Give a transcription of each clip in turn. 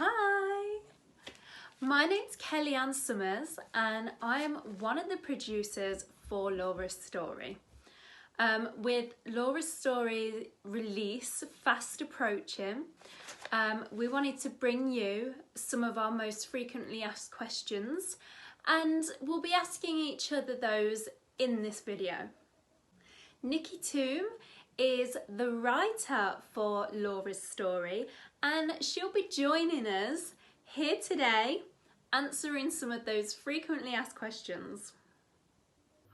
Hi, my name's Kellyann Summers and I'm one of the producers for Laura's Story. With Laura's Story release fast approaching, we wanted to bring you some of our most frequently asked questions, and we'll be asking each other those in this video. Nikki Toom is the writer for Laura's Story, and she'll be joining us here today answering some of those frequently asked questions.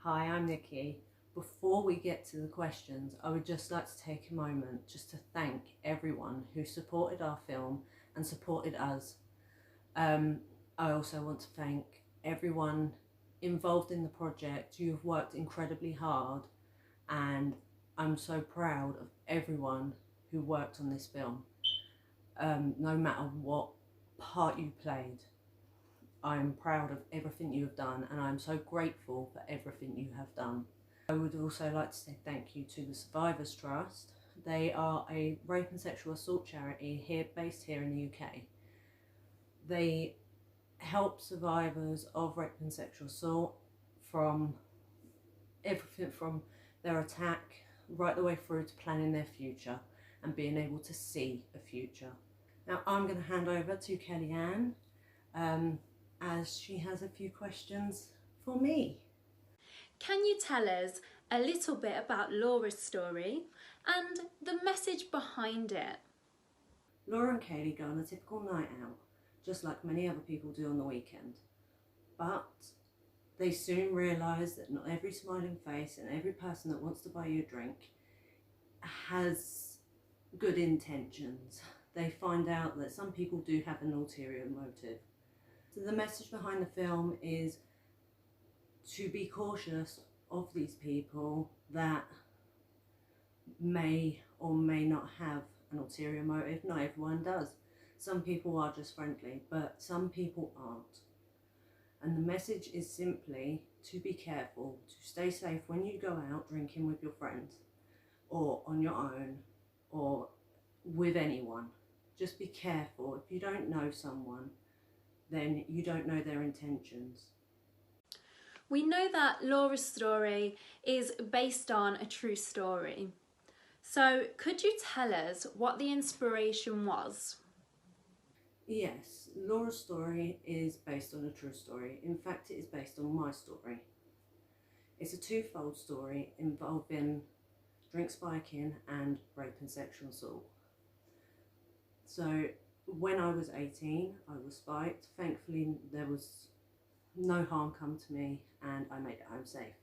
Hi, I'm Nikki. Before we get to the questions, I would just like to take a moment just to thank everyone who supported our film and supported us. I also want to thank everyone involved in the project. You've worked incredibly hard, and I'm so proud of everyone who worked on this film. No matter what part you played, I'm proud of everything you have done, and I'm so grateful for everything you have done. I would also like to say thank you to the Survivors Trust. They are a rape and sexual assault charity based here in the UK. They help survivors of rape and sexual assault from everything from their attack right the way through to planning their future and being able to see a future. Now I'm going to hand over to Kellyann as she has a few questions for me. Can you tell us a little bit about Laura's Story and the message behind it? Laura and Kaylee go on a typical night out, just like many other people do on the weekend. But they soon realise that not every smiling face and every person that wants to buy you a drink has good intentions. They find out that some people do have an ulterior motive. So the message behind the film is to be cautious of these people that may or may not have an ulterior motive. Not everyone does. Some people are just friendly, but some people aren't. And the message is simply to be careful, to stay safe when you go out drinking with your friends or on your own or with anyone. Just be careful. If you don't know someone, then you don't know their intentions. We know that Laura's Story is based on a true story. So could you tell us what the inspiration was? Yes, Laura's Story is based on a true story. In fact, it is based on my story. It's a twofold story involving drink spiking and rape and sexual assault. So when I was 18, I was spiked. Thankfully, there was no harm come to me and I made it home safe.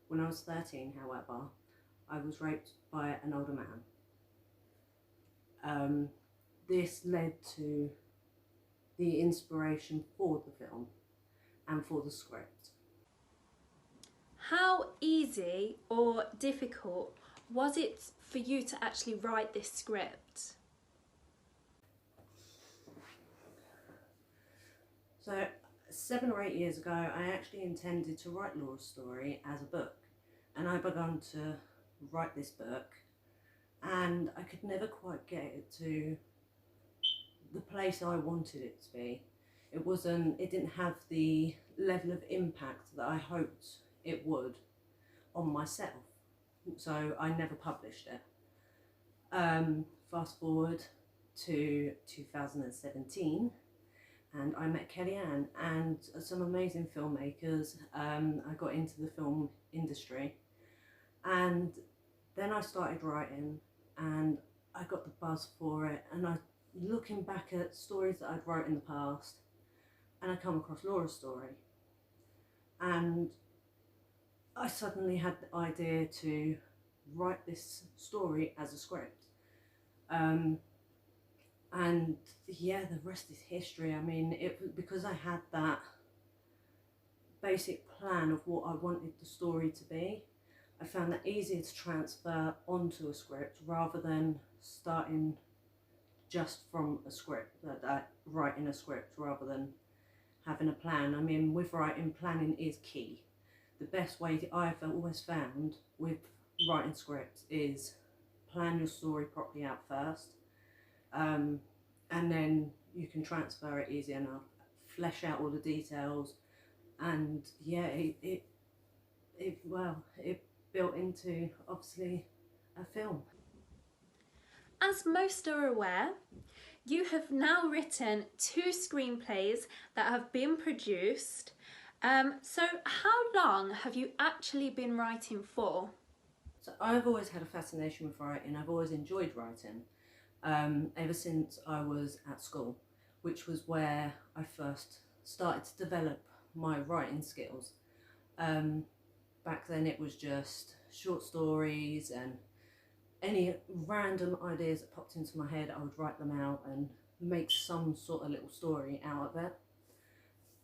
When I was 13, however, I was raped by an older man. This led to the inspiration for the film and for the script. How easy or difficult was it for you to actually write this script? So 7 or 8 years ago, I actually intended to write Laura's Story as a book, and I began to write this book, and I could never quite get it to the place I wanted it to be. It didn't have the level of impact that I hoped it would on myself, so I never published it. Fast forward to 2017, and I met Kellyann and some amazing filmmakers. I got into the film industry, and then I started writing and I got the buzz for it, and looking back at stories that I'd wrote in the past, and I come across Laura's Story, and I suddenly had the idea to write this story as a script. And yeah, the rest is history. I mean, because I had that basic plan of what I wanted the story to be, I found that easier to transfer onto a script rather than starting just from a script, writing a script rather than having a plan. I mean, with writing, planning is key. The best way that I've always found with writing scripts is plan your story properly out first, and then you can transfer it easy enough, flesh out all the details, and yeah, it built into obviously a film. As most are aware, you have now written 2 screenplays that have been produced. So how long have you actually been writing for? So I've always had a fascination with writing. I've always enjoyed writing ever since I was at school, which was where I first started to develop my writing skills. Back then it was just short stories and any random ideas that popped into my head, I would write them out and make some sort of little story out of it.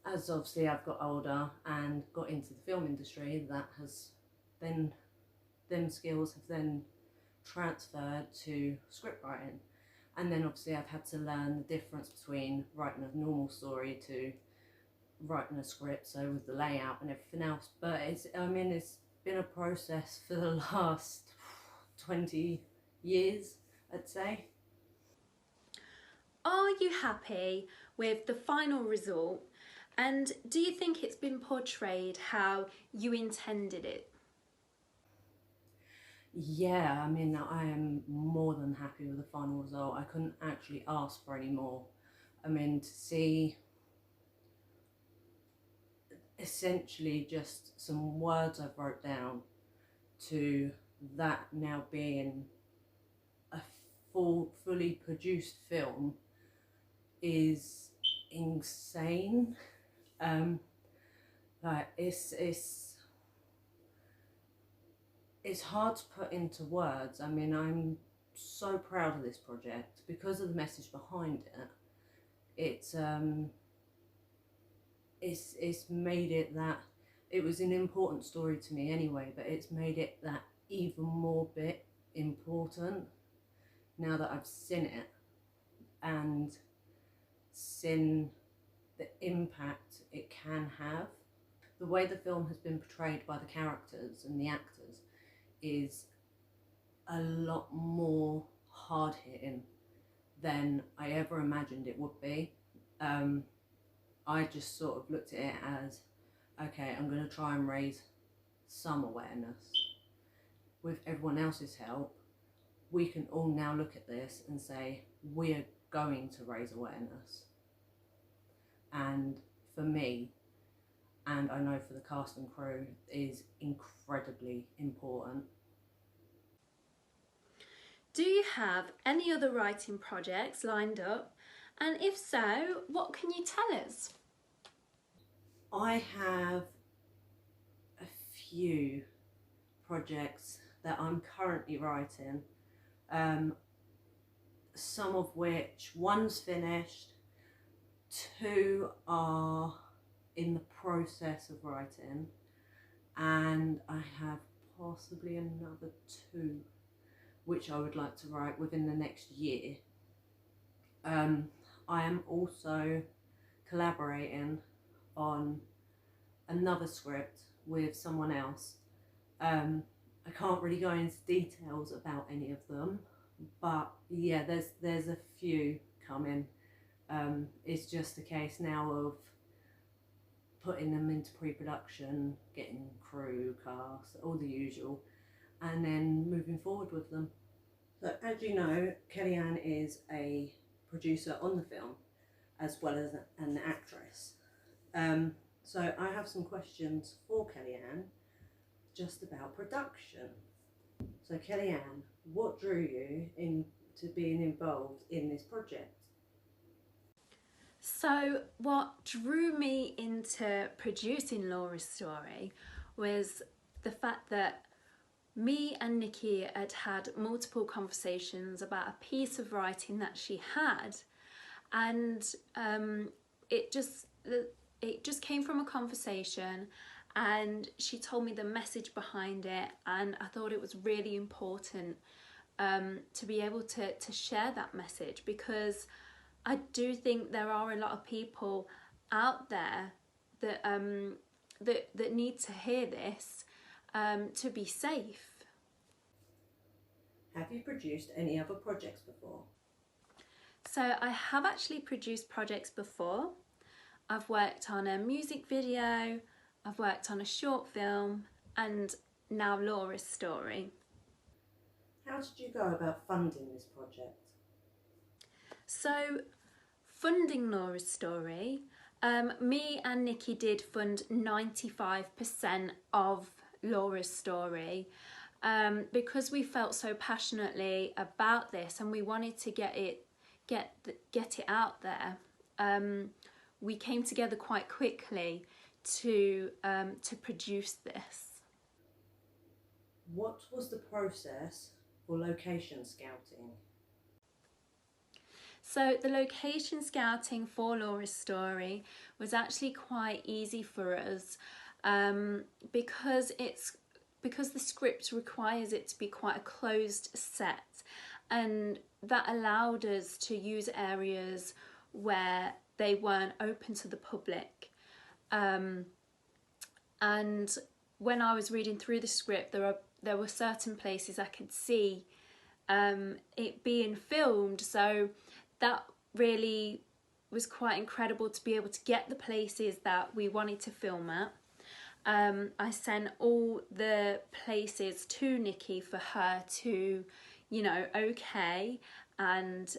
As obviously I've got older and got into the film industry, that has then, them skills have then transferred to script writing. And then obviously I've had to learn the difference between writing a normal story to writing a script, so with the layout and everything else. But it's been a process for the last 20 years, I'd say. Are you happy with the final result? And do you think it's been portrayed how you intended it? Yeah, I mean, I am more than happy with the final result. I couldn't actually ask for any more. I mean, to see essentially just some words I've wrote down to that now being a fully produced film is insane. Like it's hard to put into words. I mean, I'm so proud of this project because of the message behind it. It's made it that it was an important story to me anyway, but it's made it that even more bit important now that I've seen it and seen the impact it can have. The way the film has been portrayed by the characters and the actors is a lot more hard-hitting than I ever imagined it would be. I just sort of looked at it as, okay, I'm going to try and raise some awareness. With everyone else's help, we can all now look at this and say, we're going to raise awareness. And for me, and I know for the cast and crew, is incredibly important. Do you have any other writing projects lined up? And if so, what can you tell us? I have a few projects that I'm currently writing, some of which one's finished, 2 are in the process of writing, and I have possibly another 2 which I would like to write within the next year. I am also collaborating on another script with someone else. I can't really go into details about any of them, but yeah, there's a few coming. It's just a case now of putting them into pre-production, getting crew, cast, all the usual, and then moving forward with them. So as you know, Kellyann is a producer on the film as well as an actress. So I have some questions for Kellyann just about production. So Kellyann, what drew you into being involved in this project? So what drew me into producing Laura's story was the fact that me and Nikki had had multiple conversations about a piece of writing that she had, and it just came from a conversation, and she told me the message behind it, and I thought it was really important to be able to share that message, because I do think there are a lot of people out there that that need to hear this to be safe. Have you produced any other projects before? So I have actually produced projects before. I've worked on a music video, I've worked on a short film, and now Laura's story. How did you go about funding this project? So funding Laura's story, me and Nikki did fund 95% of Laura's story because we felt so passionately about this and we wanted to get it out there. We came together quite quickly to produce this. What was the process for location scouting? So the location scouting for Laura's story was actually quite easy for us because the script requires it to be quite a closed set, and that allowed us to use areas where they weren't open to the public. And when I was reading through the script, there were certain places I could see it being filmed, so that really was quite incredible to be able to get the places that we wanted to film at. I sent all the places to Nikki for her to, okay, and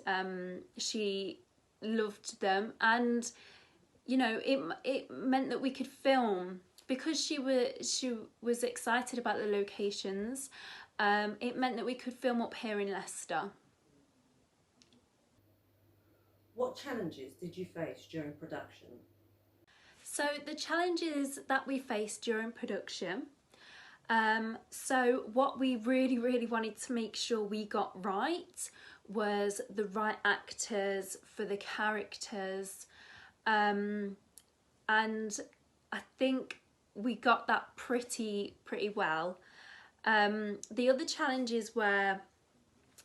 she loved them, and it meant that we could film because she was excited about the locations. It meant that we could film up here in Leicester. What challenges did you face during production? So the challenges that we faced during production, so what we really wanted to make sure we got right was the right actors for the characters, and I think we got that pretty well. The other challenges were,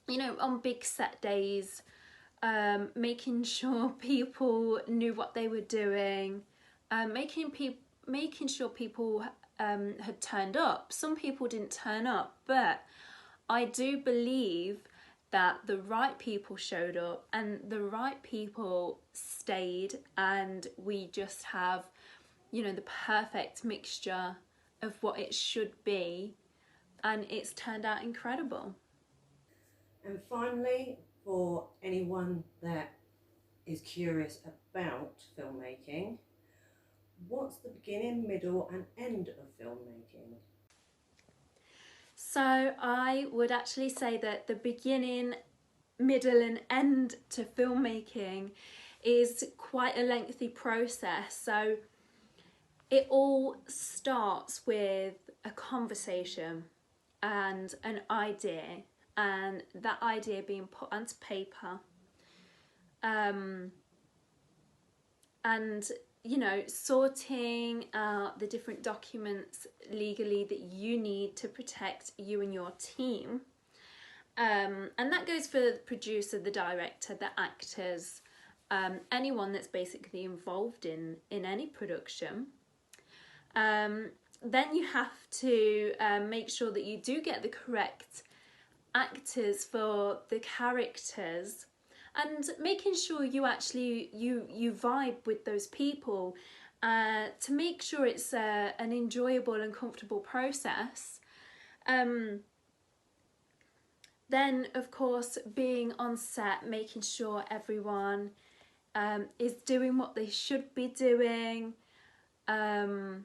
on big set days, making sure people knew what they were doing, making sure people had turned up. Some people didn't turn up, but I do believe that the right people showed up and the right people stayed, and we just have, the perfect mixture of what it should be, and it's turned out incredible. And finally, for anyone that is curious about filmmaking, what's the beginning, middle and end of filmmaking? So I would actually say that the beginning, middle and end to filmmaking is quite a lengthy process. So it all starts with a conversation and an idea, and that idea being put onto paper, and sorting out the different documents legally that you need to protect you and your team, and that goes for the producer, the director, the actors, anyone that's basically involved in any production. Then you have to make sure that you do get the correct actors for the characters, and making sure you actually you vibe with those people to make sure it's an enjoyable and comfortable process. Then of course being on set, making sure everyone is doing what they should be doing, and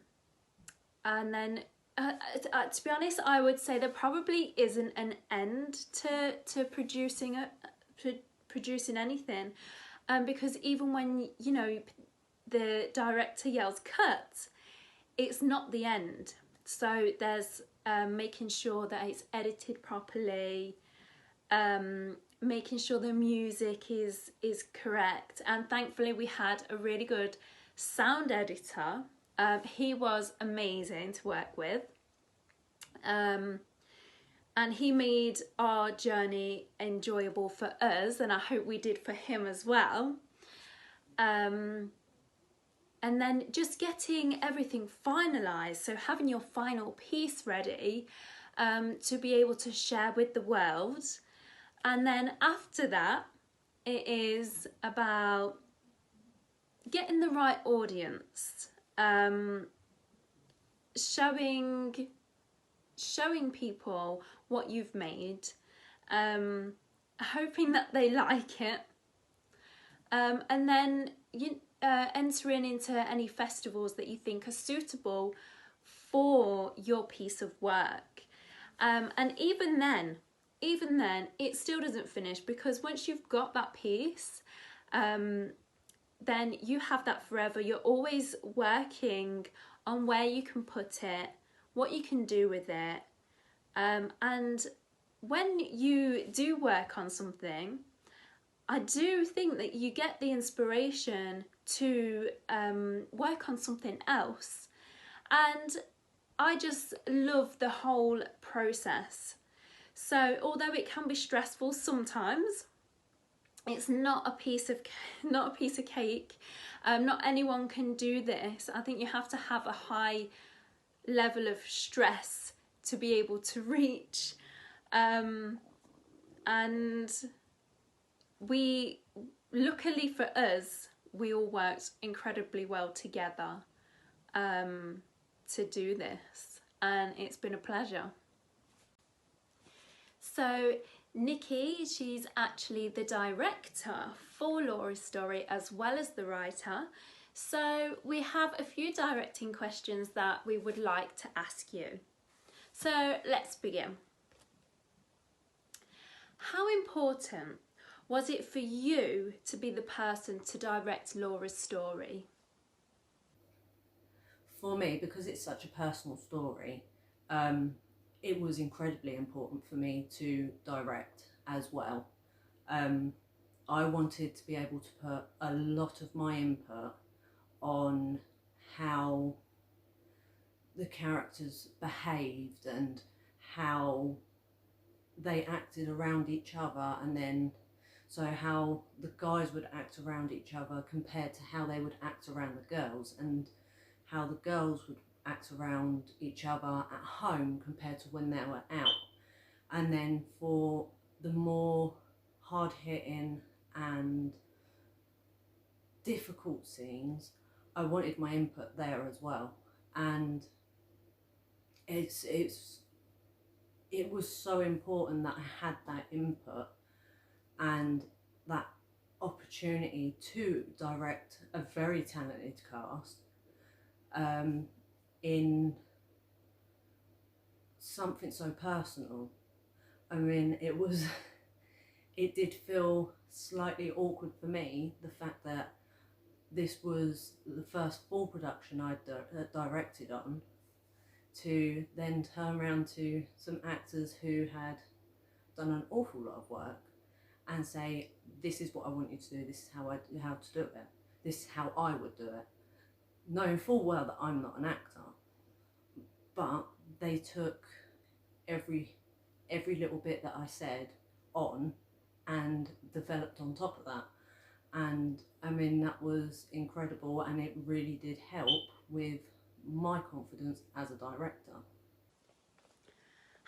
then to be honest, I would say there probably isn't an end to producing anything, because even when the director yells cut, it's not the end. So there's making sure that it's edited properly, making sure the music is correct, and thankfully we had a really good sound editor. He was amazing to work with, and he made our journey enjoyable for us, and I hope we did for him as well. And then just getting everything finalised, so having your final piece ready to be able to share with the world. And then after that, it is about getting the right audience, showing people what you've made, hoping that they like it, and then entering into any festivals that you think are suitable for your piece of work. And even then, it still doesn't finish, because once you've got that piece, then you have that forever. You're always working on where you can put it, what you can do with it. And when you do work on something, I do think that you get the inspiration to work on something else. And I just love the whole process. So although it can be stressful sometimes, it's not a piece of cake. Not anyone can do this. I think you have to have a high level of stress to be able to reach. And we, luckily for us, we all worked incredibly well together to do this, and it's been a pleasure. So Nikki, she's actually the director for Laura's story as well as the writer. So we have a few directing questions that we would like to ask you. So let's begin. How important was it for you to be the person to direct Laura's story? For me, because it's such a personal story, it was incredibly important for me to direct as well. I wanted to be able to put a lot of my input on how the characters behaved and how they acted around each other, and then so how the guys would act around each other compared to how they would act around the girls, and how the girls would act around each other at home compared to when they were out. And then for the more hard-hitting and difficult scenes, I wanted my input there as well. And it was so important that I had that input and that opportunity to direct a very talented cast in something so personal. I mean, it did feel slightly awkward for me, the fact that this was the first full production I'd directed on, to then turn around to some actors who had done an awful lot of work and say, this is what I want you to do, this is how to do it, this is how I would do it, knowing full well that I'm not an actor. But they took every little bit that I said on and developed on top of that. And I mean, that was incredible, and it really did help with my confidence as a director.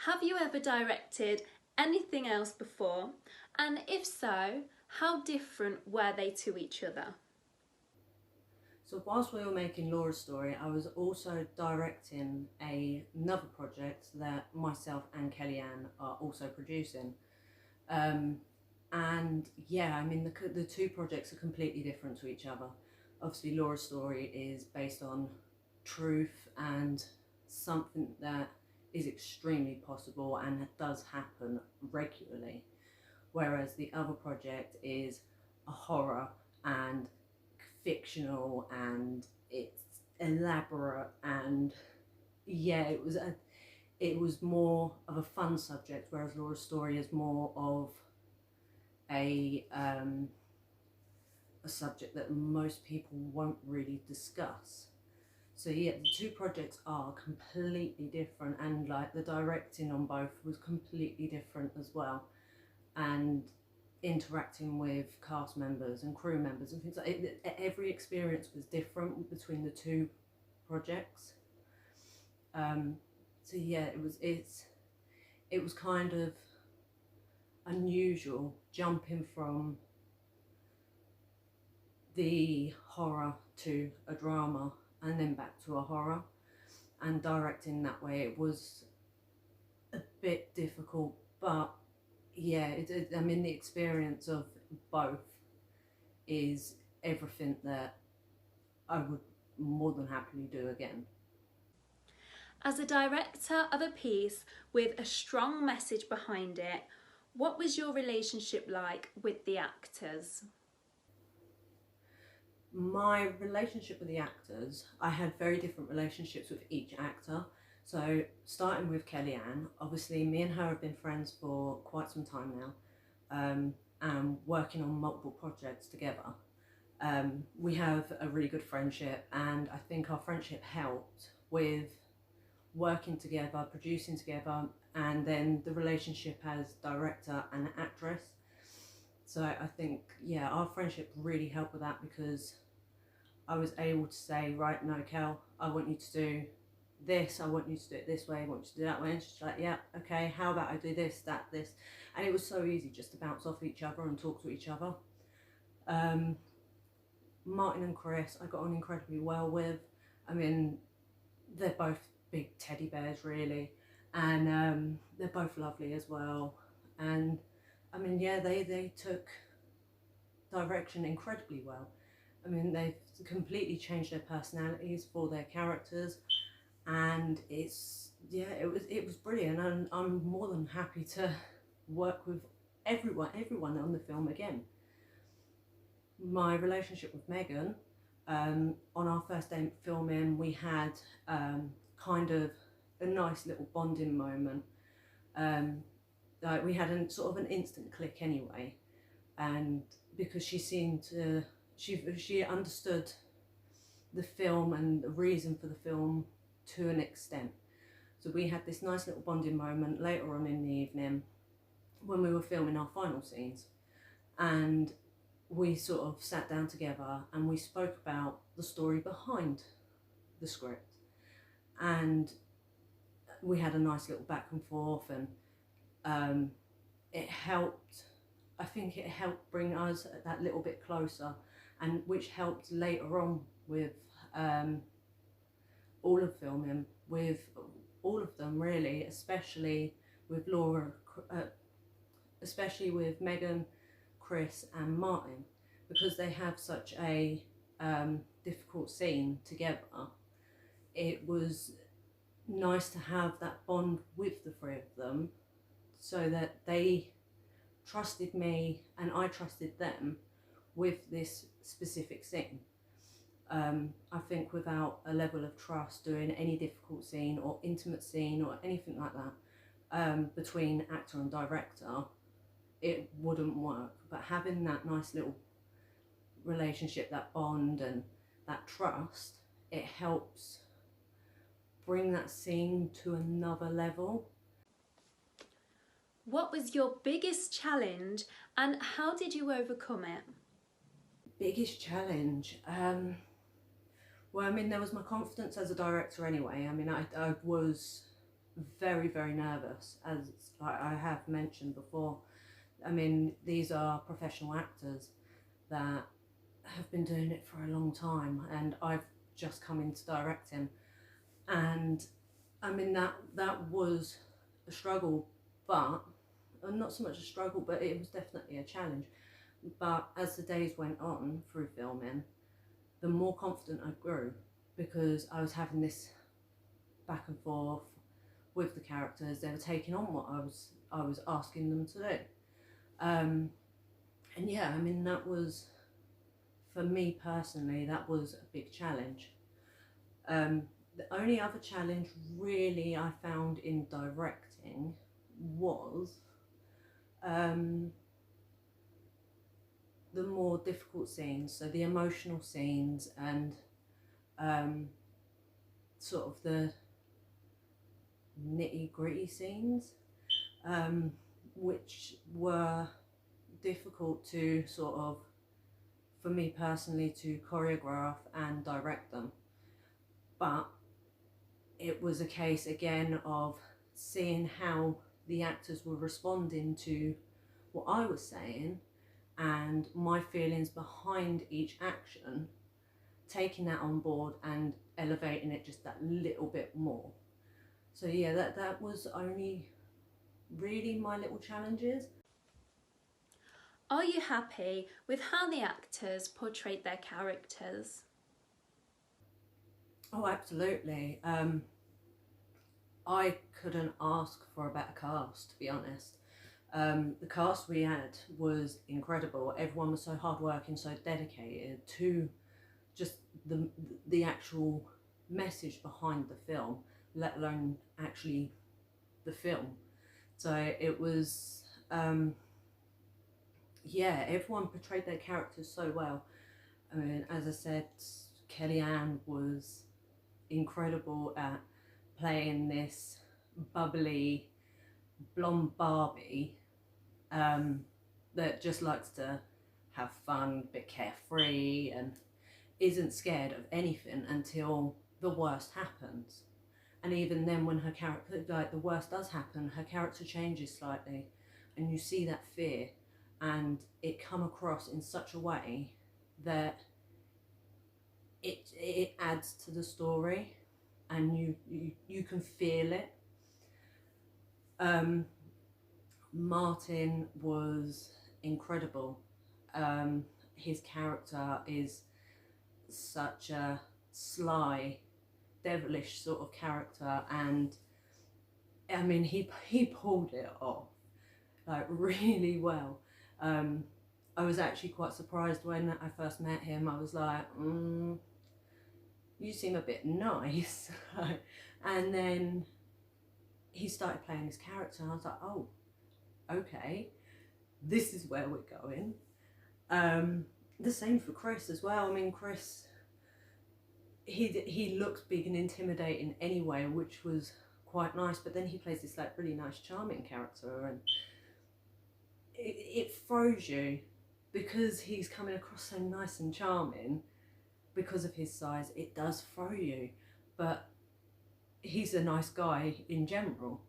Have you ever directed anything else before? And if so, how different were they to each other? So whilst we were making Laura's story, I was also directing another project that myself and Kellyann are also producing. And yeah, I mean, the two projects are completely different to each other. Obviously, Laura's story is based on truth and something that is extremely possible and does happen regularly. Whereas the other project is a horror and fictional, and it's elaborate, and yeah, it was more of a fun subject, whereas Laura's story is more of a subject that most people won't really discuss. So yeah, the two projects are completely different, and like the directing on both was completely different as well, and interacting with cast members and crew members and things like it, every experience was different between the two projects. So yeah, it was kind of unusual jumping from the horror to a drama and then back to a horror, and directing that way, it was a bit difficult, but yeah, I mean, the experience of both is everything that I would more than happily do again. As a director of a piece with a strong message behind it, what was your relationship like with the actors? My relationship with the actors, I had very different relationships with each actor. So starting with Kellyann, obviously me and her have been friends for quite some time now, and working on multiple projects together. We have a really good friendship, and I think our friendship helped with working together, producing together, and then the relationship as director and actress. So I think, yeah, our friendship really helped with that, because I was able to say, right, no, Kel, I want you to do this, I want you to do it this way, I want you to do that way. And she's like, yeah, okay, how about I do this, that, this. And it was so easy just to bounce off each other and talk to each other. Martin and Kris, I got on incredibly well with. I mean, they're both big teddy bears, really. And they're both lovely as well. And I mean, yeah, they took direction incredibly well. I mean, they've completely changed their personalities for their characters, and it's, yeah, it was brilliant, and I'm more than happy to work with everyone on the film again. My relationship with Megan, on our first day filming, we had kind of a nice little bonding moment. Like, we had sort of an instant click anyway, and because she seemed to, she understood the film and the reason for the film to an extent. So we had this nice little bonding moment later on in the evening when we were filming our final scenes, and we sort of sat down together and we spoke about the story behind the script, and we had a nice little back and forth, and it helped, I think it helped bring us that little bit closer, and which helped later on with all of filming, with all of them really, especially with especially with Megan, Kris and Martin, because they have such a difficult scene together. It was nice to have that bond with the three of them, so that they trusted me and I trusted them with this specific scene. I think without a level of trust, doing any difficult scene or intimate scene or anything like that between actor and director, it wouldn't work. But having that nice little relationship, that bond and that trust, it helps bring that scene to another level. What was your biggest challenge and how did you overcome it? Biggest challenge? Well, I mean, there was my confidence as a director anyway. I mean, I was very, very nervous, as I have mentioned before. I mean, these are professional actors that have been doing it for a long time, and I've just come into directing. And I mean, that was a struggle, but not so much a struggle, but it was definitely a challenge. But as the days went on through filming, the more confident I grew, because I was having this back and forth with the characters. They were taking on what I was asking them to do. And yeah, I mean, that was, for me personally, that was a big challenge. The only other challenge really I found in directing was the more difficult scenes, so the emotional scenes and sort of the nitty-gritty scenes, which were difficult to sort of, for me personally, to choreograph and direct them. But it was a case again of seeing how the actors were responding to what I was saying, and my feelings behind each action, taking that on board and elevating it just that little bit more. So yeah, that was only really my little challenges. Are you happy with how the actors portrayed their characters? Oh, absolutely. I couldn't ask for a better cast, to be honest. The cast we had was incredible. Everyone was so hardworking, so dedicated to just the actual message behind the film, let alone actually the film. So it was, yeah, everyone portrayed their characters so well. I mean, as I said, Kellyann was incredible at playing this bubbly blonde Barbie that just likes to have fun, a bit carefree, and isn't scared of anything until the worst happens. And even then, when her character, like the worst does happen, her character changes slightly, and you see that fear, and it come across in such a way that it adds to the story, and you can feel it. Martin was incredible. His character is such a sly, devilish sort of character, and I mean he pulled it off like really well. I was actually quite surprised when I first met him. I was like, you seem a bit nice. And then he started playing his character and I was like, oh, okay, this is where we're going. The same for Kris as well. I mean, Kris, he looks big and intimidating anyway, which was quite nice, but then he plays this like really nice charming character, and it throws you because he's coming across so nice and charming. Because of his size, it does throw you, but he's a nice guy in general.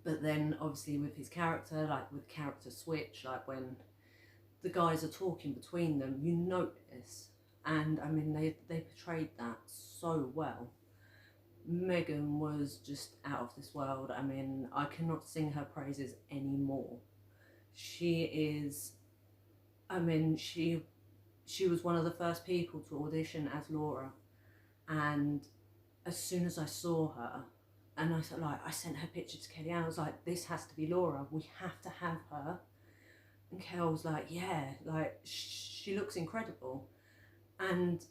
But then obviously with his character, like with character switch, like when the guys are talking between them, you notice. And I mean, they portrayed that so well. Megan was just out of this world. I mean, I cannot sing her praises anymore. She is, I mean, she was one of the first people to audition as Laura. And as soon as I saw her, and I sent her picture to Kellyann, I was like, this has to be Laura, we have to have her. And Kel was like, yeah, like she looks incredible. And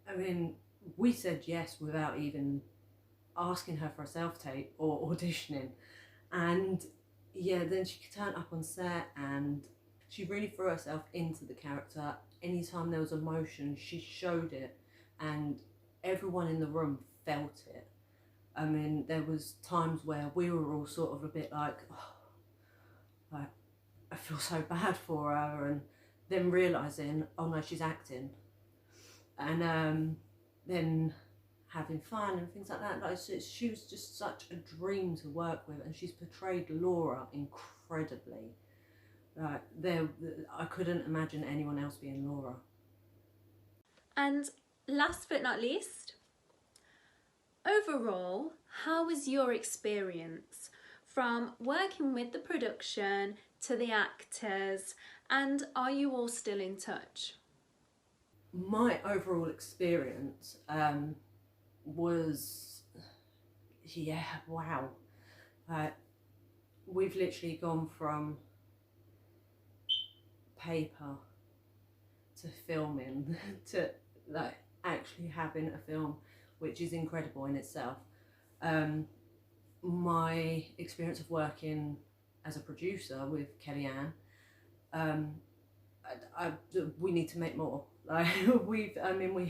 I mean, we said yes without even asking her for a self-tape or auditioning. And yeah, then she turned up on set and she really threw herself into the character. Anytime there was emotion, she showed it, and everyone in the room felt it. I mean, there was times where we were all sort of a bit like, oh, like I feel so bad for her, and then realising, oh no, she's acting. And then having fun and things like that. Like, she was just such a dream to work with, and she's portrayed Laura incredibly. Like, I couldn't imagine anyone else being Laura. And last but not least, overall, how was your experience from working with the production to the actors, and are you all still in touch? My overall experience was, yeah, wow. We've literally gone from paper to filming to like actually having a film, which is incredible in itself. My experience of working as a producer with Kellyann, we need to make more. Like we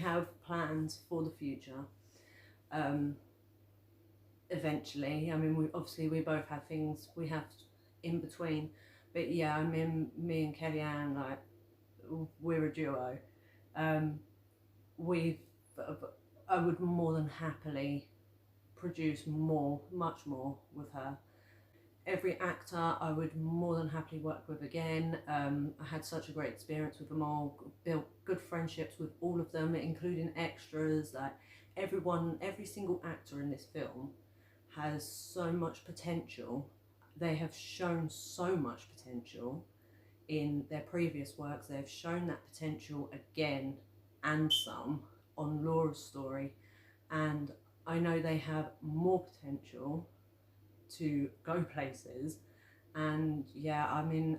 have plans for the future. Eventually, I mean, we both have things we have in between, but yeah, I mean, me and Kellyann, like, we're a duo. I would more than happily produce much more with her. Every actor I would more than happily work with again. I had such a great experience with them all, built good friendships with all of them, including extras. Like everyone, every single actor in this film has so much potential. They have shown so much potential in their previous works. They've shown that potential again and some on Laura's story, and I know they have more potential to go places. And yeah, I mean,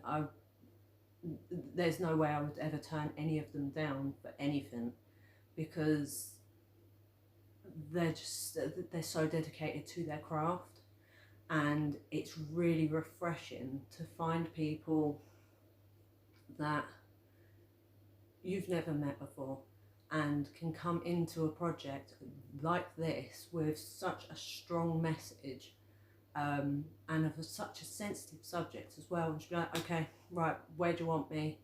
there's no way I would ever turn any of them down for anything, because they're so dedicated to their craft, and it's really refreshing to find people that you've never met before and can come into a project like this with such a strong message, and of such a sensitive subject as well, and she'd be like, okay, right, where do you want me?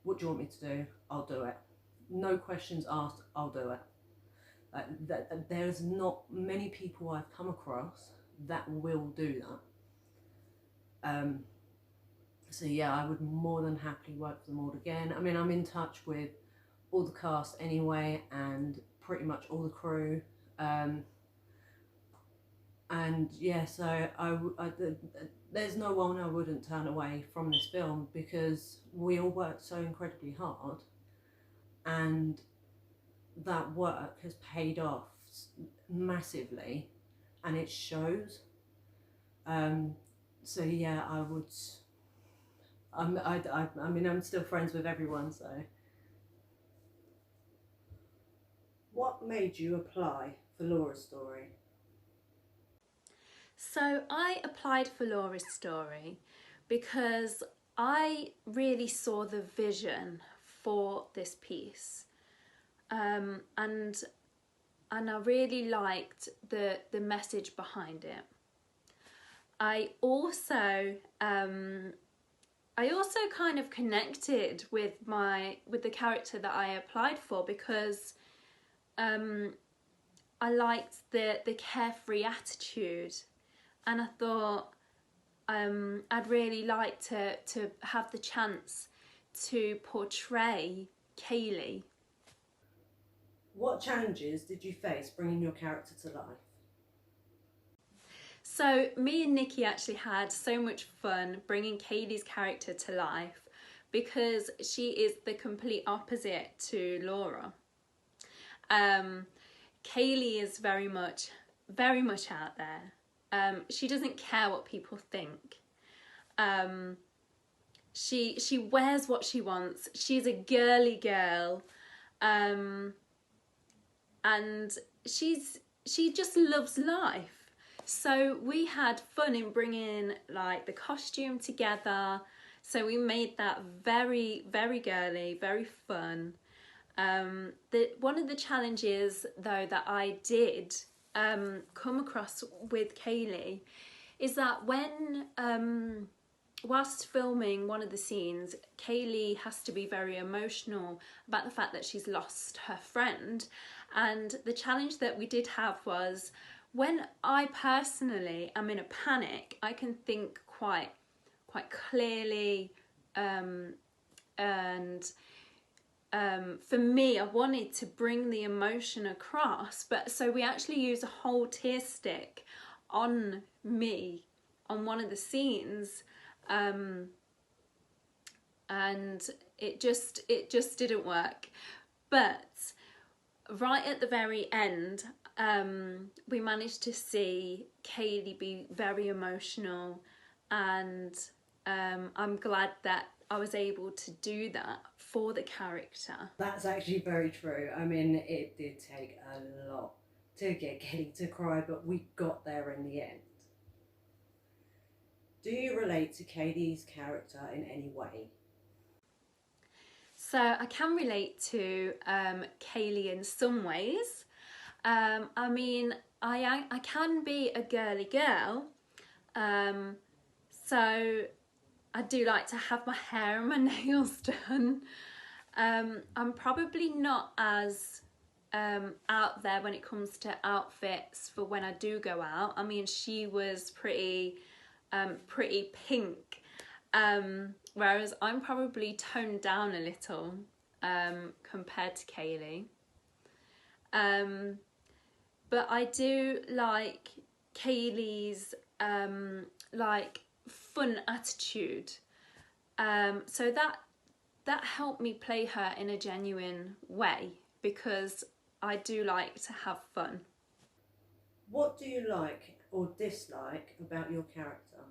What do you want me to do? I'll do it. No questions asked, I'll do it. There's not many people I've come across that will do that. So yeah, I would more than happily work with them all again. I mean, I'm in touch with all the cast anyway, and pretty much all the crew. And yeah, so there's no one I wouldn't turn away from this film, because we all worked so incredibly hard, and that work has paid off massively, and it shows. So yeah, I would. I mean, I'm still friends with everyone. So, what made you apply for Laura's story? So I applied for Laura's story because I really saw the vision for this piece, and I really liked the message behind it. I also kind of connected with the character that I applied for, because I liked the carefree attitude, and I thought I'd really like to have the chance to portray Kaylee. What challenges did you face bringing your character to life? So me and Nikki actually had so much fun bringing Kaylee's character to life, because she is the complete opposite to Laura. Kaylee is very much out there. She doesn't care what people think. She wears what she wants. She's a girly girl, and she just loves life. So we had fun in bringing like the costume together. So we made that very, very girly, very fun. One of the challenges though that I did come across with Kaylee is that when whilst filming one of the scenes, Kaylee has to be very emotional about the fact that she's lost her friend. And the challenge that we did have was, when I personally am in a panic, I can think quite clearly, and for me, I wanted to bring the emotion across, but so we actually use a whole tear stick on me on one of the scenes, and it just didn't work. But right at the very end, we managed to see Kaylee be very emotional, and I'm glad that I was able to do that for the character. That's actually very true. I mean, it did take a lot to get Kaylee to cry, but we got there in the end. Do you relate to Kaylee's character in any way? So I can relate to Kaylee in some ways. I mean, I can be a girly girl, so I do like to have my hair and my nails done. I'm probably not as out there when it comes to outfits for when I do go out. I mean, she was pretty pretty pink, whereas I'm probably toned down a little compared to Kaylee. But I do like Kaylee's like fun attitude, so that helped me play her in a genuine way, because I do like to have fun. What do you like or dislike about your character?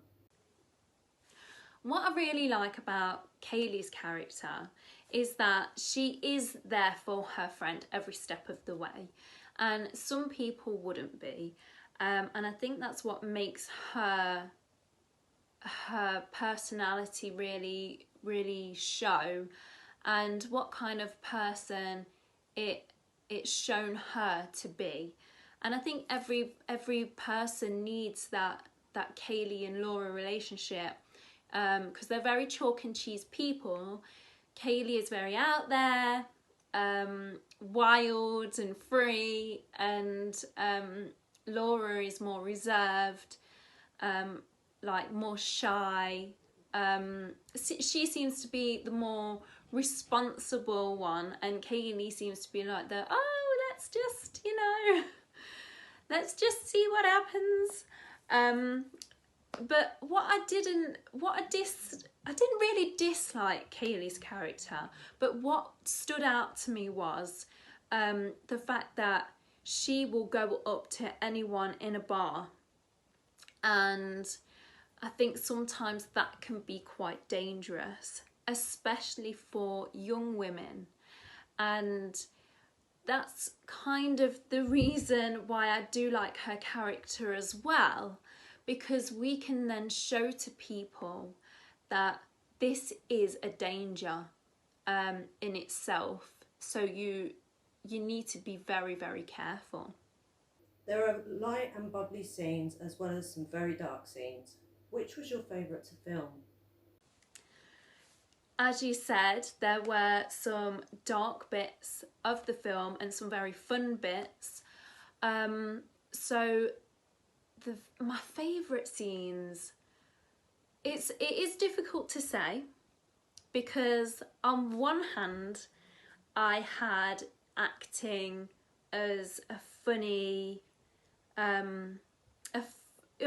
What I really like about Kaylee's character is that she is there for her friend every step of the way, and some people wouldn't be, and I think that's what makes her personality really show, and what kind of person it's shown her to be. And I think every person needs that Kaylee and Laura relationship, because they're very chalk and cheese people. Kaylee is very out there, wild and free, and Laura is more reserved, like more shy. She seems to be the more responsible one, and Kaylee seems to be like the, oh, let's just, let's just see what happens. But I didn't really dislike Kaylee's character, but what stood out to me was the fact that she will go up to anyone in a bar, and I think sometimes that can be quite dangerous, especially for young women. And that's kind of the reason why I do like her character as well, because we can then show to people that this is a danger in itself. So you need to be very, very careful. There are light and bubbly scenes as well as some very dark scenes. Which was your favourite to film? As you said, there were some dark bits of the film and some very fun bits. So my favourite scenes, it is difficult to say, because on one hand I had acting as a funny,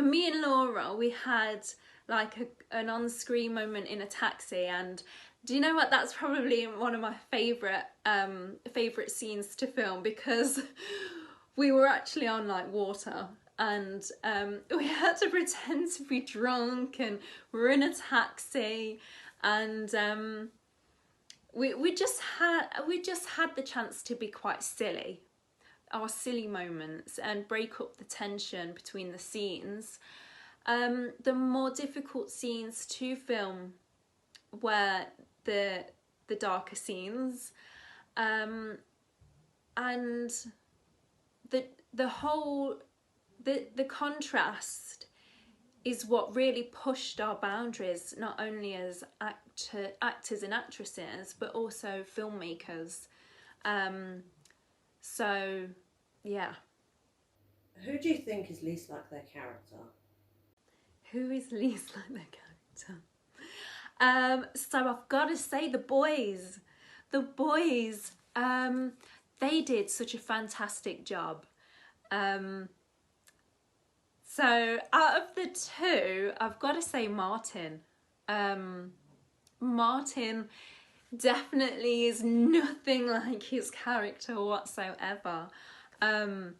me and Laura, we had like an on-screen moment in a taxi, and do you know what, that's probably one of my favourite scenes to film, because we were actually on like water, and we had to pretend to be drunk, and we're in a taxi, and we just had the chance to be quite silly, our silly moments, and break up the tension between the scenes. The more difficult scenes to film were the darker scenes, and the contrast is what really pushed our boundaries, not only as actors and actresses, but also filmmakers. So yeah. Who do you think is least like their character? Who is least like their character? So I've got to say the boys. The boys, they did such a fantastic job. So out of the two, I've got to say Martin. Martin definitely is nothing like his character whatsoever. And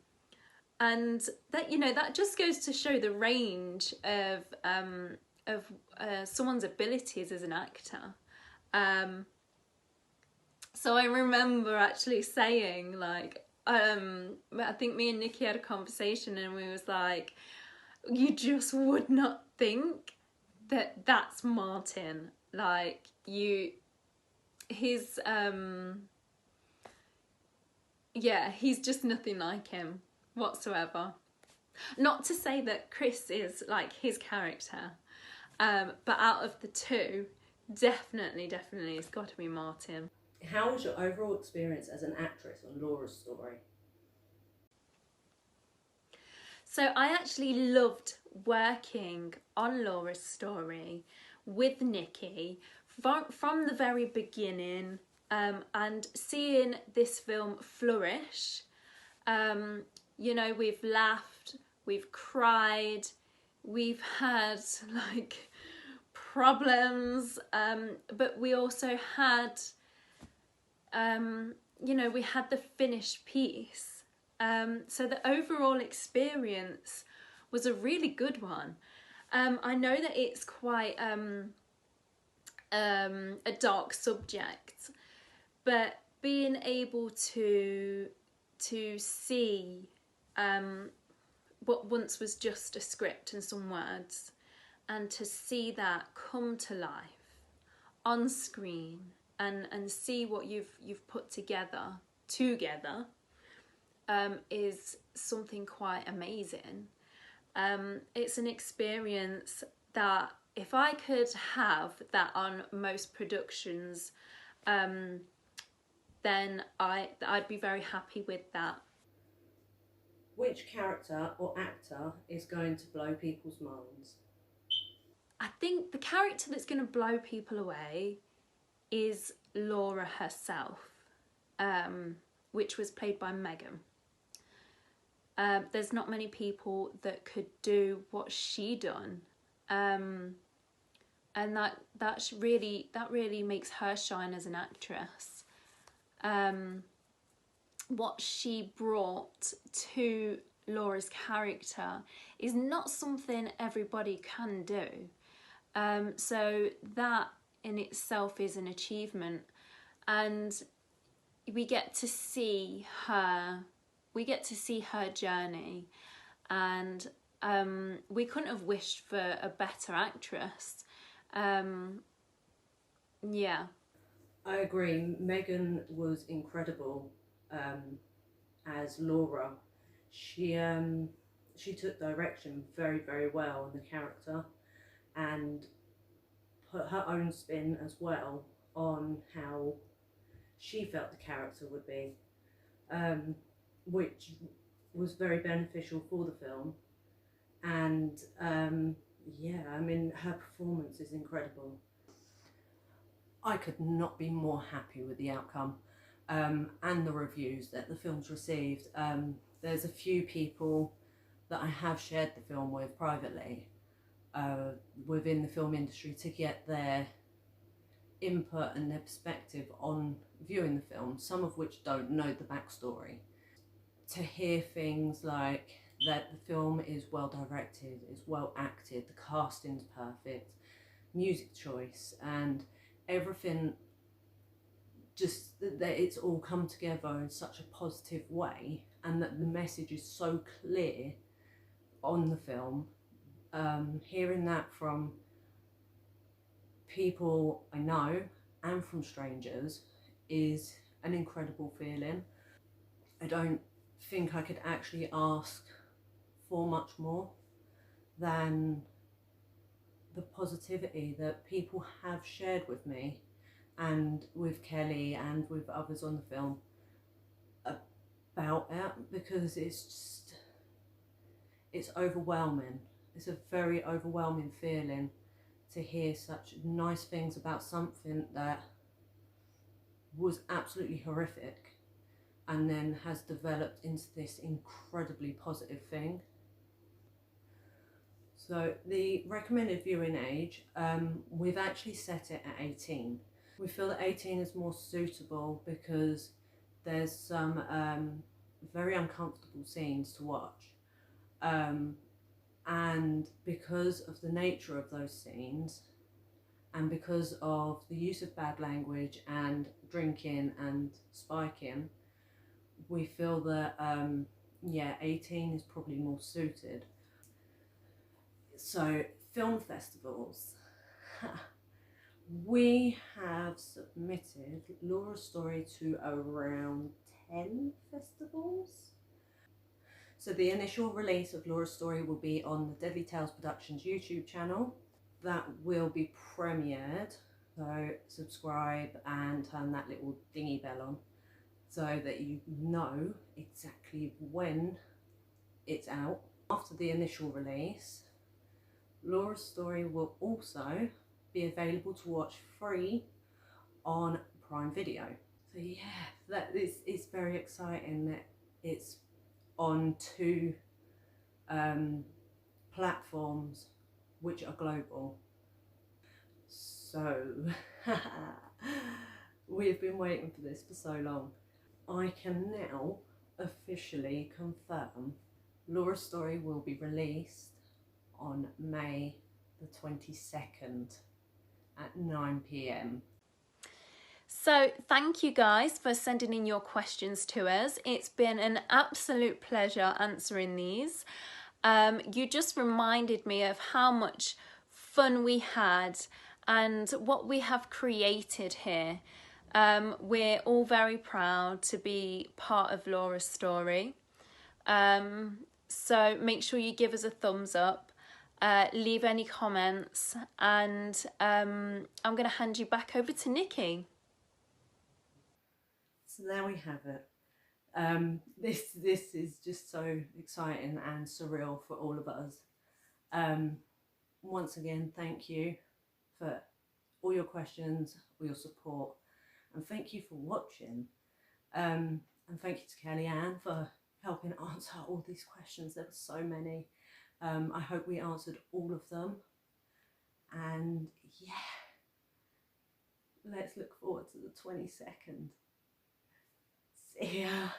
that, that just goes to show the range of someone's abilities as an actor. So I remember actually saying, like, I think me and Nikki had a conversation, and we was like, you just would not think that that's Martin. Like, he's just nothing like him whatsoever. Not to say that Kris is like his character, but out of the two, definitely it's got to be Martin. How was your overall experience as an actress on Laura's story? So I actually loved working on Laura's story with Nikki from the very beginning, and seeing this film flourish. You know, we've laughed, we've cried, we've had like problems, but we also had, you know, we had the finished piece. So the overall experience was a really good one. I know that it's quite a dark subject, but being able to see what once was just a script and some words, and to see that come to life on screen, and see what you've put together is something quite amazing. It's an experience that if I could have that on most productions, then I'd be very happy with that. Which character or actor is going to blow people's minds? I think the character that's going to blow people away is Laura herself, which was played by Megan. There's not many people that could do what she done, and that really makes her shine as an actress. What she brought to Laura's character is not something everybody can do. So that in itself is an achievement, and we get to see her journey, and we couldn't have wished for a better actress. Yeah. I agree. Megan was incredible as Laura. She took direction very, very well in the character, and put her own spin as well on how she felt the character would be, which was very beneficial for the film. And yeah, I mean, her performance is incredible. I could not be more happy with the outcome and the reviews that the film's received. There's a few people that I have shared the film with privately within the film industry to get their input and their perspective on viewing the film, some of which don't know the backstory. To hear things like that the film is well directed, is well acted, the casting's perfect, music choice, and everything, just that it's all come together in such a positive way, and that the message is so clear on the film. Hearing that from people I know and from strangers is an incredible feeling. I don't think I could actually ask for much more than the positivity that people have shared with me and with Kelly and with others on the film about it, because it's overwhelming. It's a very overwhelming feeling to hear such nice things about something that was absolutely horrific and then has developed into this incredibly positive thing. So the recommended viewing age, we've actually set it at 18. We feel that 18 is more suitable because there's some very uncomfortable scenes to watch. And because of the nature of those scenes, and because of the use of bad language and drinking and spiking, we feel that, yeah, 18 is probably more suited. So, film festivals. We have submitted Laura's story to around 10 festivals. So the initial release of Laura's story will be on the Deadly Tales Productions YouTube channel. That will be premiered, so subscribe and turn that little dingy bell on so that you know exactly when it's out. After the initial release, Laura's story will also be available to watch free on Prime Video. So yeah, that is, it's very exciting that it's on two platforms which are global. So we have been waiting for this for so long. I can now officially confirm Laura's story will be released on May the 22nd at 9 p.m. So thank you guys for sending in your questions to us. It's been an absolute pleasure answering these. You just reminded me of how much fun we had and what we have created here. We're all very proud to be part of Laura's story. So make sure you give us a thumbs up, leave any comments, and I'm going to hand you back over to Nikki. So there we have it. This is just so exciting and surreal for all of us. Once again, thank you for all your questions, all your support, and thank you for watching. And thank you to Kellyann for helping answer all these questions. There were so many. I hope we answered all of them. And yeah, let's look forward to the 22nd. See ya.